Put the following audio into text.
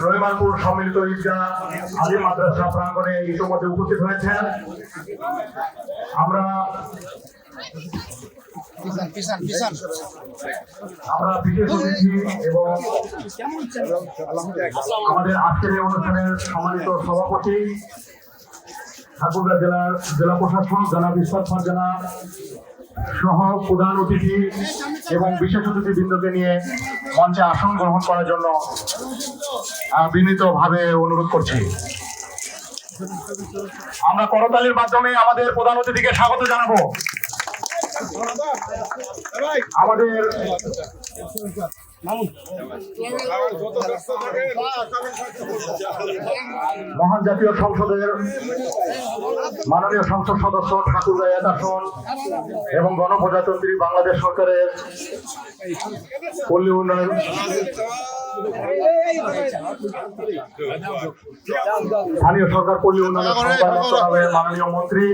রহিমানপুর সম্মিলিত ঈদগাহ আলিম মাদ্রাসা প্রাঙ্গণে ইতিমধ্যে উপস্থিত হয়েছেন। আমরা বিশেষ অতিথি এবং আমাদের আজকের এই অনুষ্ঠানের সম্মানিত সভাপতি ঠাকুরগাঁ জেলা প্রশাসক জনাব ইসফাত ফারজানা সহ প্রধান অতিথি এবং বিশেষ অতিথিবৃন্দকে নিয়ে মঞ্চে আসন গ্রহণ করার জন্য বিনীতভাবে অনুরোধ করছি। আমরা করতালির মাধ্যমে আমাদের প্রধান অতিথিকে স্বাগত জানাবো। আমাদের মহান জাতীয় সংসদের মাননীয় সংসদ সদস্য ঠাকুরগাঁ ১ আসন এবং গণপ্রজাতন্ত্রী বাংলাদেশ সরকারের পল্লী উন্নয়ন স্থানীয় সরকার পল্লী উন্নয়ন মন্ত্রণালয়ের মাননীয় মন্ত্রী